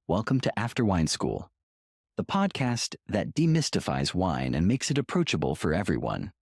Welcome to After Wine School, the podcast that demystifies wine and makes it approachable for everyone.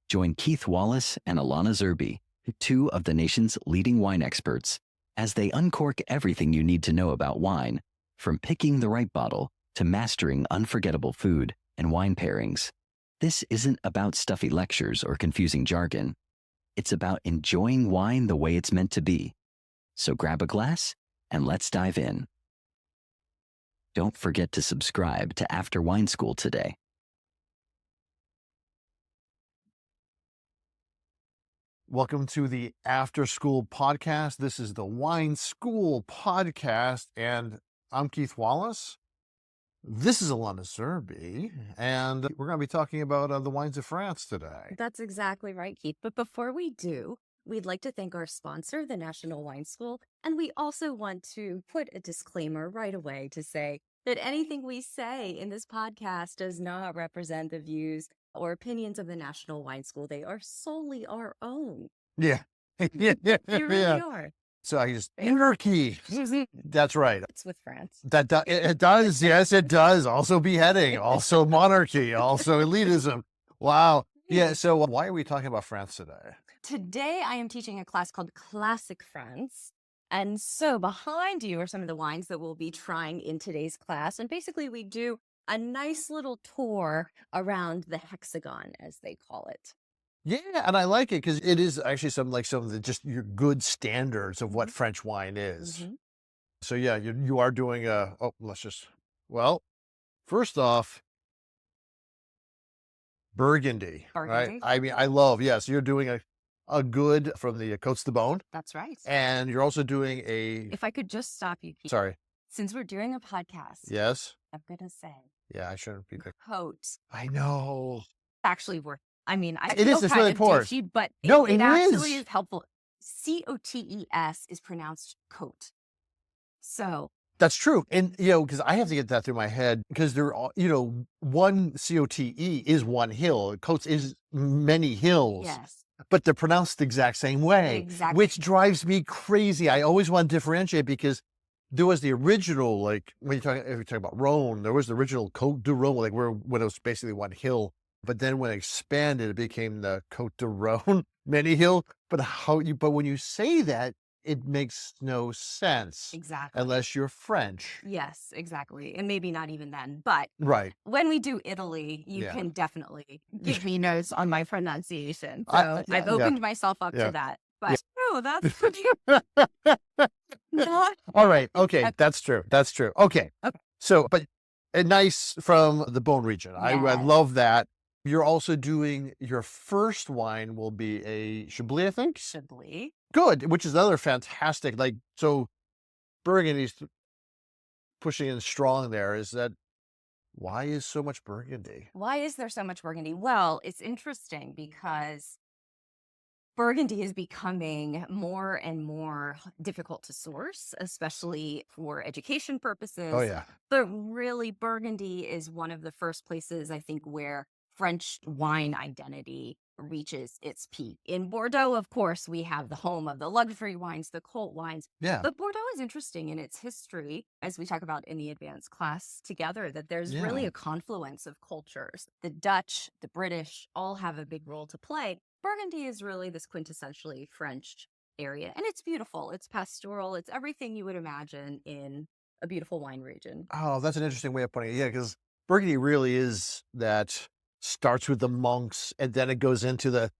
Join Keith Wallace and Alana Zerbe, two of the nation's leading wine experts, as they uncork everything you need to know about wine, from picking the right bottle to mastering unforgettable food and wine pairings. This isn't about stuffy lectures or confusing jargon. It's about enjoying wine the way it's meant to be. So grab a glass and let's dive in. Don't forget to subscribe to After Wine School today. Welcome to the After School podcast. This is the Wine School podcast, and I'm Keith Wallace. This is Alana Zerbe, and we're going to be talking about the wines of France today. That's exactly right, Keith. But before we do, we'd like to thank our sponsor, the National Wine School, and we also want to put a disclaimer right away to say that anything we say in this podcast does not represent the views or opinions of the National Wine School. They are solely our own. Yeah. They really are. So I just, anarchy. That's right. It's with France. It does. Yes, it does. Also beheading, also monarchy, also elitism. Wow. Yeah. So why are we talking about France today? Today, I am teaching a class called Classic France. And so behind you are some of the wines that we'll be trying in today's class. And basically, we do a nice little tour around the hexagon, as they call it. Yeah, and I like it because it is actually some of the just your good standards of what French wine is. Mm-hmm. So yeah, you are doing first off, Burgundy, right? I mean, I love, so you're doing a good from the Côtes de Beaune. That's right. And you're also doing a... If I could just stop you, Keith. Sorry. Since we're doing a podcast. Yes. I'm going to say. Yeah, I shouldn't be... Côte. I know. Actually worth... I mean, it is. It's really poor. But no, it actually is helpful. COTES is pronounced Côte. So... That's true. And, because I have to get that through my head because there are, one COTE is one hill. Côtes is many hills. Yes. But they're pronounced the exact same way. Exactly. Which drives me crazy. I always want to differentiate because there was the original, like, if you talk about Rhone, there was the original Côte de Rhone, like when it was basically one hill. But then when it expanded, it became the Côte de Rhone, many hill. But when you say that, it makes no sense. Exactly. Unless you're French. Yes, exactly. And maybe not even then. But right. When we do Italy, you can definitely give me notes on my pronunciation. So I've opened myself up to that. But that's pretty not... All right. Okay. That's true. Okay. So, but a nice from the Beaune region. Yes. I love that. You're also doing your first wine will be a Chablis, I think? Chablis. Good, which is another fantastic, so Burgundy's pushing in strong there. Is that, why is so much Burgundy? Why is there so much Burgundy? Well, it's interesting because Burgundy is becoming more and more difficult to source, especially for education purposes. Oh, yeah. But really, Burgundy is one of the first places, I think, where French wine identity reaches its peak. In Bordeaux, of course, we have the home of the luxury wines, the cult wines. Yeah. But Bordeaux is interesting in its history, as we talk about in the advanced class together, that there's really a confluence of cultures. The Dutch, the British, all have a big role to play. Burgundy is really this quintessentially French area, and it's beautiful. It's pastoral. It's everything you would imagine in a beautiful wine region. Oh, that's an interesting way of putting it. Yeah, because Burgundy really is that... starts with the monks and then it goes into the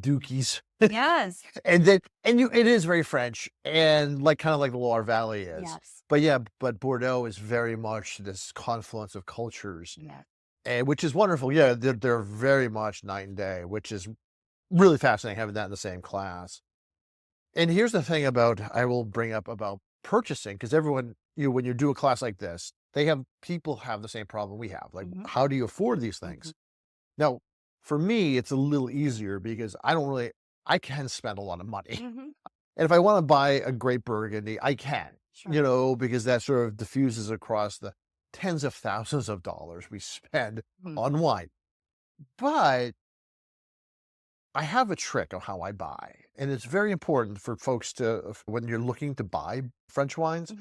duchies. Yes. it is very French and kind of like the Loire Valley is. Yes. But Bordeaux is very much this confluence of cultures. Yeah. And which is wonderful. Yeah, they're very much night and day, which is really fascinating having that in the same class. And here's the thing I will bring up about purchasing, because everyone, when you do a class like this, people have the same problem we have. Like, how do you afford these things? Now, for me, it's a little easier because I can spend a lot of money. And if I want to buy a great Burgundy, I can, because that sort of diffuses across the tens of thousands of dollars we spend on wine. But I have a trick on how I buy, and it's very important for folks when you're looking to buy French wines,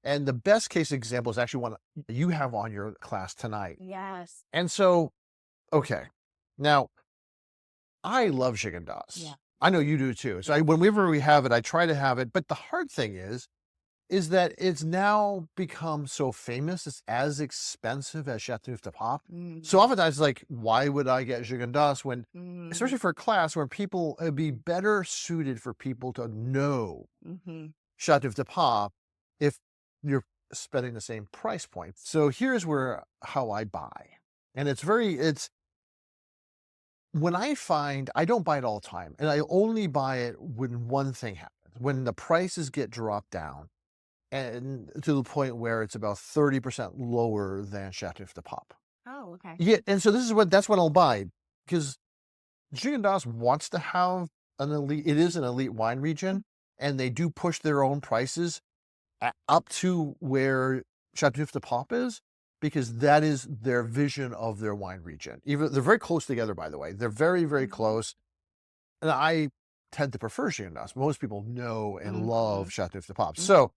And the best case example is actually one you have on your class tonight. Yes. And so, okay. Now, I love Chicken Dust. Yeah. I know you do too. So Yeah. whenever we have it, I try to have it. But the hard thing is that it's now become so famous. It's as expensive as Chateauneuf de Pape. So oftentimes, like, why would I get Chicken Dust when, especially for a class where people, it'd be better suited for people to know Chateauneuf de Pape if you're spending the same price point. So here's how I buy. And it's when I don't buy it all the time, and I only buy it when one thing happens, when the prices get dropped down and to the point where it's about 30% lower than Chateauneuf de Pape. Oh, okay. Yeah, and so that's what I'll buy, because Chicken Dust wants to have it is an elite wine region, and they do push their own prices up to where Chateauneuf de Pape is, because that is their vision of their wine region. Even they're very close together, by the way. They're very, very close. And I tend to prefer Chicken Dust. Most people know and love Chateauneuf de Pape. So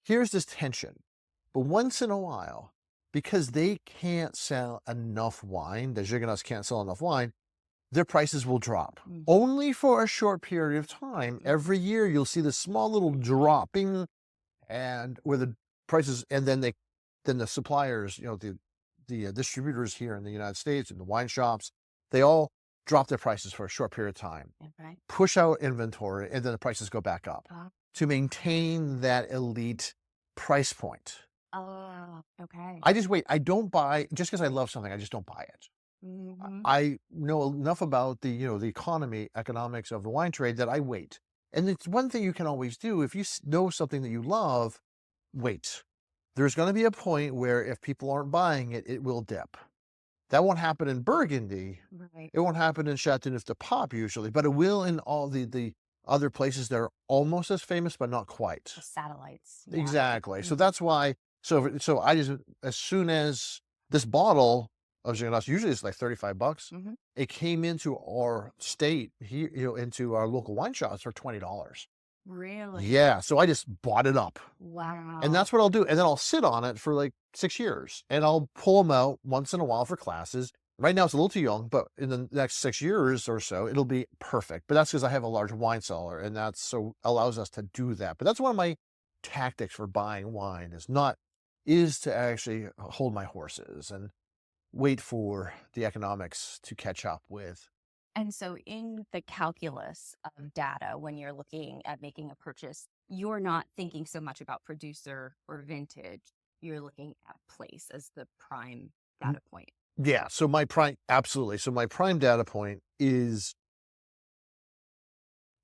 here's this tension. But once in a while, because they can't sell enough wine, the Chicken Dust can't sell enough wine, their prices will drop. Only for a short period of time. Every year you'll see this small little dropping, and where the prices, and then the suppliers, the distributors here in the United States and the wine shops, they all drop their prices for a short period of time, push out inventory, and then the prices go back up to maintain that elite price point. Oh, okay. I just wait. I don't buy just because I love something. I just don't buy it. I know enough about the economics of the wine trade that I wait. And it's one thing you can always do. If you know something that you love, wait. There's going to be a point where if people aren't buying it, it will dip. That won't happen in Burgundy. Right. It won't happen in Chateauneuf de Pape usually, but it will in all the other places that are almost as famous, but not quite. The satellites. Yeah. Exactly. So that's why. So I just, as soon as this bottle of Chicken Dust, usually it's like $35. It came into our state here, into our local wine shops for $20. Really? Yeah. So I just bought it up. Wow. And that's what I'll do. And then I'll sit on it for like 6 years, and I'll pull them out once in a while for classes. Right now it's a little too young, but in the next 6 years or so, it'll be perfect. But that's because I have a large wine cellar, and that's so allows us to do that. But that's one of my tactics for buying wine is to actually hold my horses and wait for the economics to catch up with. And so in the calculus of data, when you're looking at making a purchase, you're not thinking so much about producer or vintage. You're looking at place as the prime data point. Yeah. So absolutely. So my prime data point is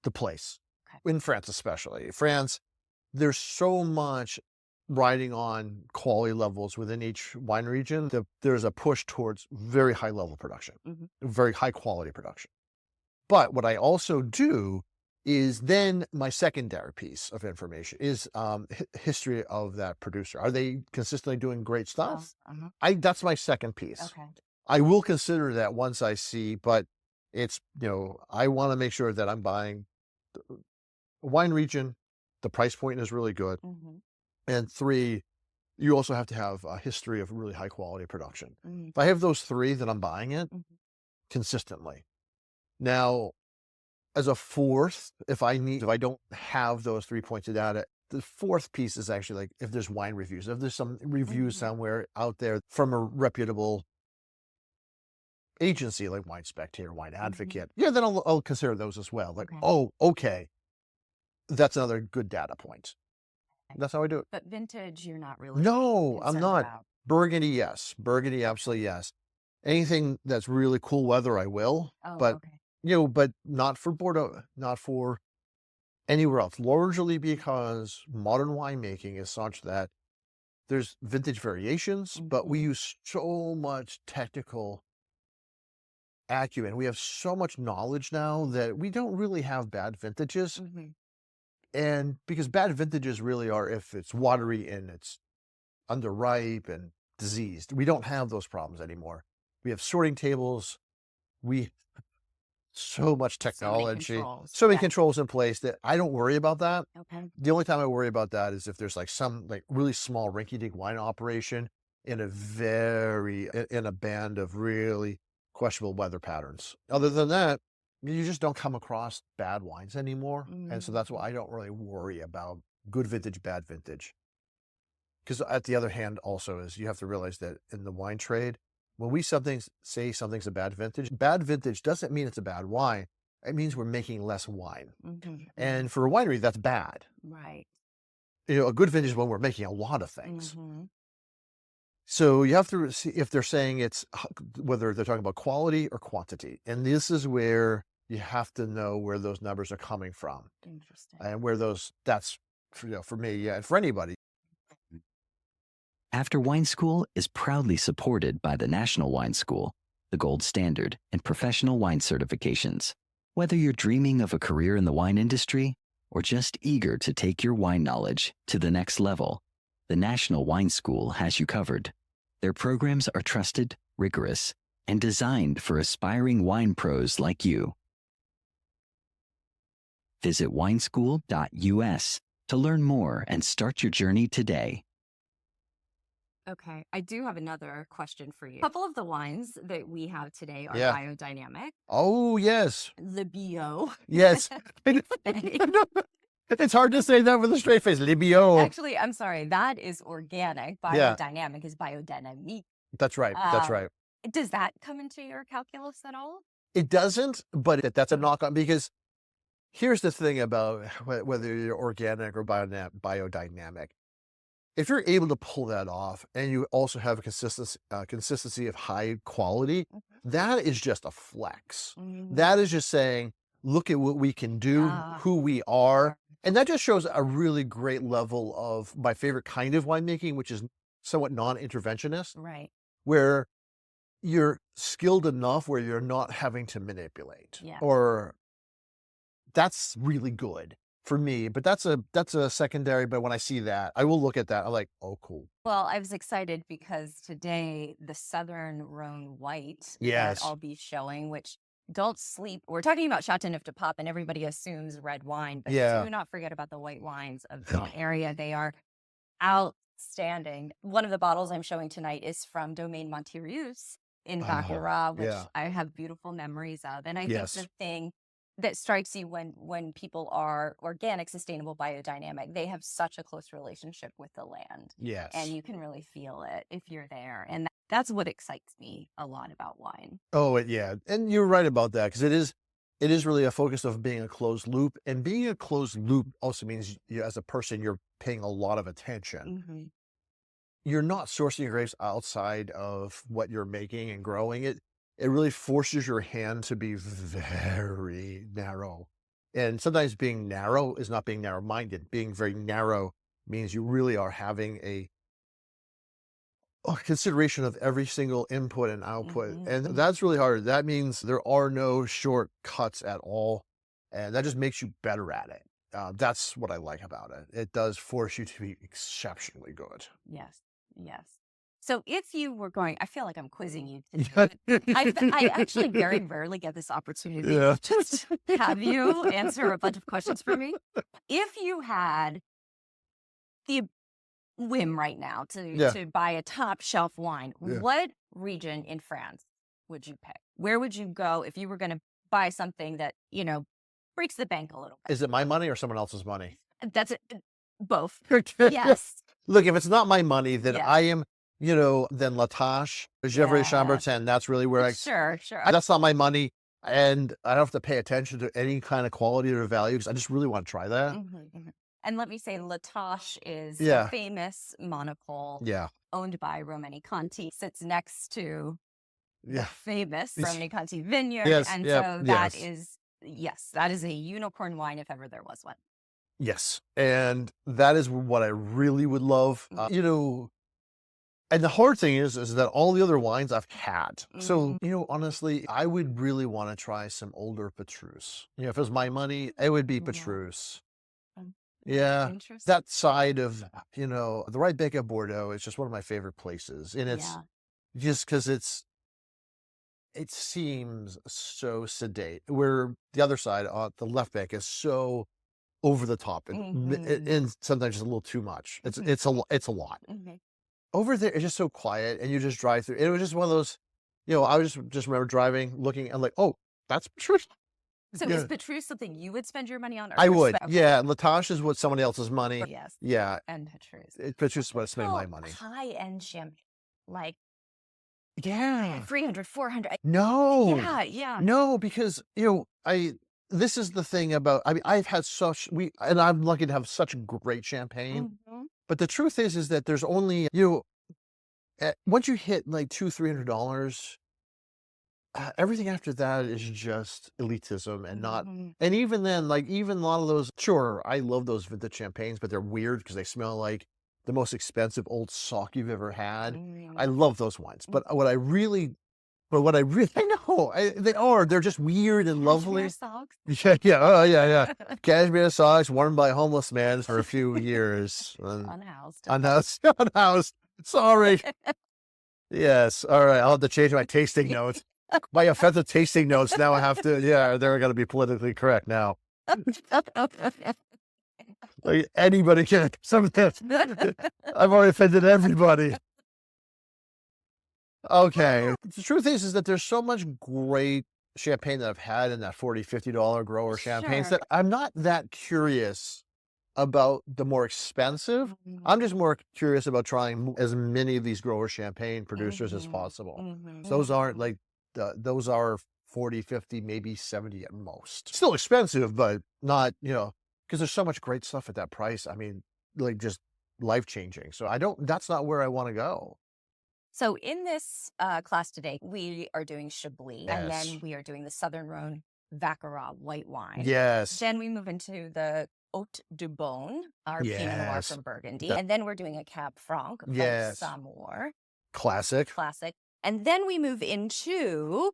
the place. In France, especially. France, there's so much riding on quality levels within each wine region. There's a push towards very high level production, very high quality production. But what I also do is then my secondary piece of information is history of that producer. Are they consistently doing great stuff? That's my second piece. Okay. I will consider that once I see, but it's, I want to make sure that I'm buying a wine region, the price point is really good. And 3, you also have to have a history of really high quality production. If I have those 3, then I'm buying it consistently. Now, as a 4th, if I don't have those 3 points of data, the 4th piece is actually like if there's wine reviews, if there's some reviews somewhere out there from a reputable agency like Wine Spectator, Wine Advocate, then I'll consider those as well. Like, okay, that's another good data point. That's how I do it. But vintage, you're not really. No, I'm not. About. Burgundy, yes. Burgundy, absolutely, yes. Anything that's really cool weather, I will. But but not for Bordeaux, not for anywhere else. Largely because modern winemaking is such that there's vintage variations, but we use so much technical acumen. We have so much knowledge now that we don't really have bad vintages. And because bad vintages really are if it's watery and it's underripe and diseased. We don't have those problems anymore. We have sorting tables. so much So many technology, controls. so many Yeah. controls in place that I don't worry about that. Okay. The only time I worry about that is if there's like some like really small rinky-dink wine operation in in a band of really questionable weather patterns. Other than that, you just don't come across bad wines anymore. And so that's why I don't really worry about good vintage, bad vintage. Because at the other hand, also is you have to realize that in the wine trade, when we say something's a bad vintage doesn't mean it's a bad wine. It means we're making less wine. And for a winery, that's bad. Right. You know, a good vintage is when we're making a lot of things. Mm-hmm. So you have to see if they're saying whether they're talking about quality or quantity. And this is where you have to know where those numbers are coming from Interesting. and where that's for me, yeah, and for anybody. After Wine School is proudly supported by the National Wine School, the gold standard in professional wine certifications. Whether you're dreaming of a career in the wine industry or just eager to take your wine knowledge to the next level, the National Wine School has you covered. Their programs are trusted, rigorous, and designed for aspiring wine pros like you. Visit wineschool.us to learn more and start your journey today. Okay. I do have another question for you. A couple of the wines that we have today are Yeah. biodynamic. Oh, yes. Le bio. Yes. It's hard to say that with a straight face. Libio. Actually, I'm sorry. That is organic. Yeah. Biodynamic is biodynamic. That's right. That's Uh, right. Does that come into your calculus at all? It doesn't, but that's a knock on because here's the thing about whether you're organic or biodynamic. If you're able to pull that off and you also have a consistency of high quality, that is just a flex. That is just saying, look at what we can do, who we are. And that just shows a really great level of my favorite kind of winemaking, which is somewhat non-interventionist, Right. where you're skilled enough where you're not having to manipulate. Yeah. Or that's really good for me, but that's a secondary. But when I see that, I will look at that. I'm like, oh, cool. Well, I was excited because today the Southern Rhone White Yes. that I'll be showing, which don't sleep. We're talking about Chateauneuf de Pape, and everybody assumes red wine, but Yeah. do not forget about the white wines of the area. They are outstanding. One of the bottles I'm showing tonight is from Domaine Monterius in Baccarat, which yeah. I have beautiful memories of. And I Yes. think the thing that strikes you when people are organic, sustainable, biodynamic, they have such a close relationship with the land. Yes. And you can really feel it if you're there. And that's what excites me a lot about wine. Oh, yeah. And you're right about that because it is really a focus of being a closed loop. And being a closed loop also means you, as a person, you're paying a lot of attention. You're not sourcing your grapes outside of what you're making and growing it. It really forces your hand to be very narrow. And sometimes being narrow is not being narrow-minded. Being very narrow means you really are having a consideration of every single input and output. And that's really hard. That means there are no shortcuts at all. And that just makes you better at it. That's what I like about it. It does force you to be exceptionally good. Yes. Yes. So if you were going, I feel like I'm quizzing you today. I actually very rarely get this opportunity to just have you answer a bunch of questions for me. If you had the whim right now to buy a top shelf wine, what region in France would you pick? Where would you go if you were going to buy something that, breaks the bank a little bit? Is it my money or someone else's money? That's it. Both. Yes. Look, if it's not my money, then I am, then La Tâche, Gevrey Chambertin, that's really where Sure. That's not my money. And I don't have to pay attention to any kind of quality or value because I just really want to try that. And let me say, La Tâche is a famous monopole owned by Romani Conti, sits next to the famous Romani Conti vineyard. So that is, that is a unicorn wine if ever there was one. Yes. And that is what I really would love. And the hard thing is that all the other wines I've had. So, honestly, I would really want to try some older Petrus. If it was my money, it would be Petrus. Yeah. That side of, the right bank of Bordeaux is just one of my favorite places. And it's just because it seems so sedate. Where the other side, on the left bank, is so over the top and sometimes just a little too much. It's a lot. Over there, it's just so quiet, and you just drive through. It was just one of those, I was just remember driving, looking, and like, oh, that's Patricia. So is Petrus something you would spend your money on? Or I would, yeah. Latage is what somebody else's money. Yes. Yeah. And Petrus. Petrus is what I spend my money. High-end champagne, like yeah, 300, 400. No. Yeah. No, because this is the thing about. I mean, I've had and I'm lucky to have such great champagne. But the truth is that there's only once you hit like $200-300. Everything after that is just elitism and not, and even then, like even a lot of those, sure, I love those vintage champagnes, but they're weird because they smell like the most expensive old sock you've ever had. I love those wines, but what I really I know, they're just weird and lovely. Cashmere socks. Yeah. Cashmere socks worn by a homeless man for a few years. Unhoused. Sorry. Yes. All right. I'll have to change my tasting notes. My offensive tasting notes now I have to, they're going to be politically correct now. Like anybody can, some of this. I've already offended everybody. Okay. The truth is that there's so much great champagne that I've had in that $40-50 grower champagnes that I'm not that curious about the more expensive. I'm just more curious about trying as many of these grower champagne producers as possible. Those aren't like, those are 40, 50, maybe 70 at most. Still expensive, but not, because there's so much great stuff at that price. I mean, like just life-changing. So that's not where I want to go. So in this class today, we are doing Chablis, and then we are doing the Southern Rhone Baccarat white wine. Yes. Then we move into the Haute du Beaune, our Pinot Noir from Burgundy. And then we're doing a Cab Franc of Saumur. Classic. And then we move into,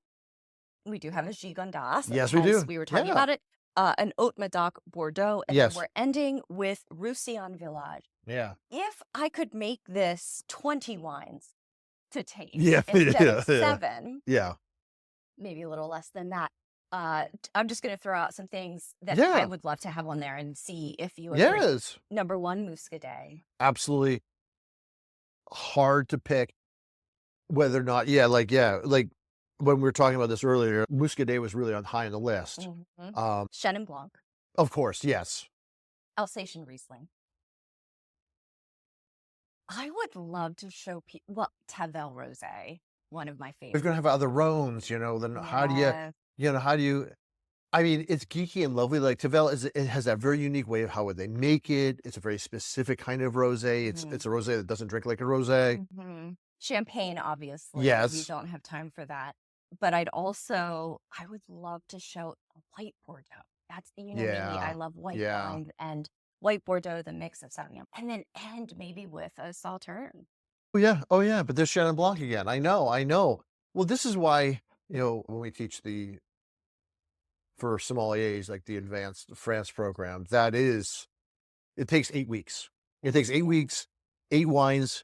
we do have a Gigondas. Yes, we do. We were talking about it. An Haute Medoc Bordeaux. And then we're ending with Roussillon Village. Yeah. If I could make this 20 wines to taste instead of 7, yeah, maybe a little less than that, I'm just going to throw out some things that I would love to have on there and see if you agree. Yes. Number 1, Muscadet. Absolutely hard to pick whether or not, like when we were talking about this earlier, Muscadet was really high on the list. Chenin Blanc. Of course, yes. Alsatian Riesling. I would love to show people, Tavel Rosé, one of my favorites. We're going to have other Rhones, then how do you, I mean, it's geeky and lovely. Like Tavel it has that very unique way of how would they make it. It's a very specific kind of rosé. It's a rosé that doesn't drink like a rosé. Champagne, obviously. Yes. We don't have time for that. But I would love to show a white Bordeaux. That's, me, I love white wines and white Bordeaux, the mix of Sauvignon. And then end maybe with a Sauterne. Oh yeah. But there's Chenin Blanc again. I know. Well, this is why, when we teach for sommeliers, like the advanced France program, it takes 8 weeks. It takes 8 weeks, 8 wines,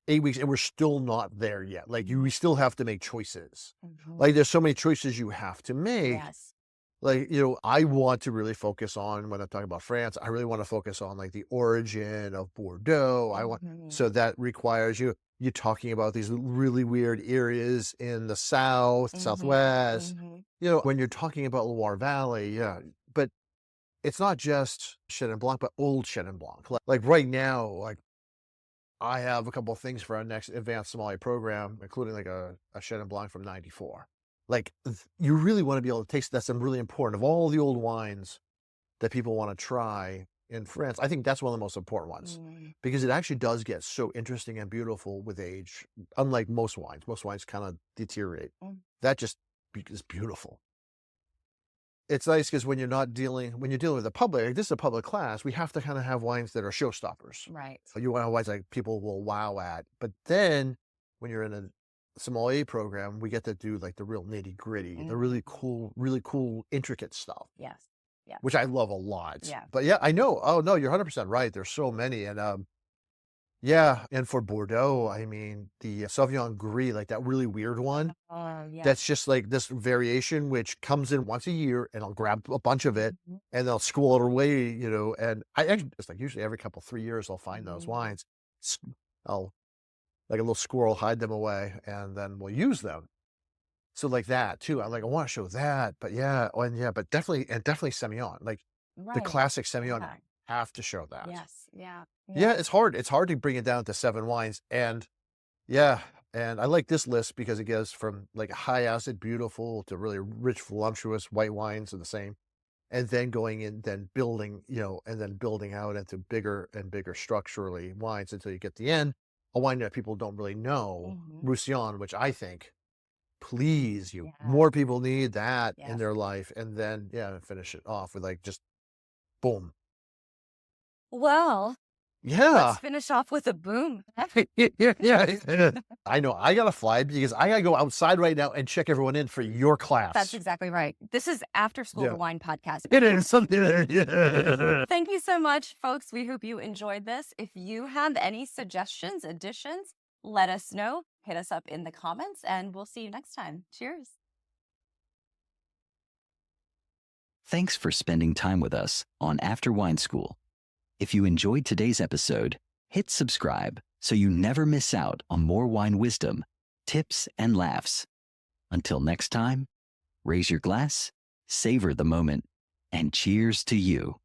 8 weeks, and we're still not there yet. Like we still have to make choices. Like there's so many choices you have to make. Yes. Like, I want to really focus on, when I'm talking about France, I really want to focus on like the origin of Bordeaux. So that requires you talking about these really weird areas in the south, southwest, when you're talking about Loire Valley. But it's not just Chenin Blanc, but old Chenin Blanc. Like right now, like I have a couple of things for our next advanced sommelier program, including like a Chenin Blanc from 94. Like you really want to be able to taste. That's really important. Of all the old wines that people want to try in France, I think that's one of the most important ones because it actually does get so interesting and beautiful with age. Unlike most wines kind of deteriorate. That just is beautiful. It's nice because when you're dealing with the public, like this is a public class, we have to kind of have wines that are showstoppers. Right. So you want to have wines like people will wow at. But then when you're in a sommelier program, we get to do like the real nitty gritty, the really cool, intricate stuff. Yes. Yeah. Which I love a lot. Yeah. But yeah, I know. Oh no, you're 100% right. There's so many. And Yeah, and for Bordeaux, I mean, the Sauvignon Gris, like that really weird one, Oh, yeah. that's just like this variation which comes in once a year, and I'll grab a bunch of it, Mhm. and they'll squirrel it away, and I actually it's like usually every couple 3 years I'll find those Mhm. wines. S I'll like a little squirrel hide them away, and then we'll use them. So like that too, I'm like, I wanna show that, but yeah, oh, and yeah, but definitely Semillon, like the Right. classic Semillon, Yeah. have to show that. Yes. Yeah. Yeah, Yeah. it's hard to bring it down to 7 wines, and yeah, and I like this list because it goes from, like, high acid, beautiful to really rich, voluptuous white wines are the same, and then going in then building, and then building out into bigger and bigger structurally wines until you get the end, a wine that people don't really know, Mhm. Roussillon, which I think, please, you Yeah. more people need that in Yes. their life, and then, yeah, finish it off with, like, just boom. Well, let's Yeah. finish off with a boom. Yeah. I know, I gotta fly because I gotta go outside right now and check everyone in for your That's class. exactly right. This is After School Yeah. the Wine podcast. It is something yeah. Thank you so much, folks. We hope you enjoyed this. If you have any suggestions, additions, let us know. Hit us up in the comments, and we'll see you next time. Cheers. Thanks for spending time with us on After Wine School. If you enjoyed today's episode, hit subscribe so you never miss out on more wine wisdom, tips, and laughs. Until next time, raise your glass, savor the moment, and cheers to you.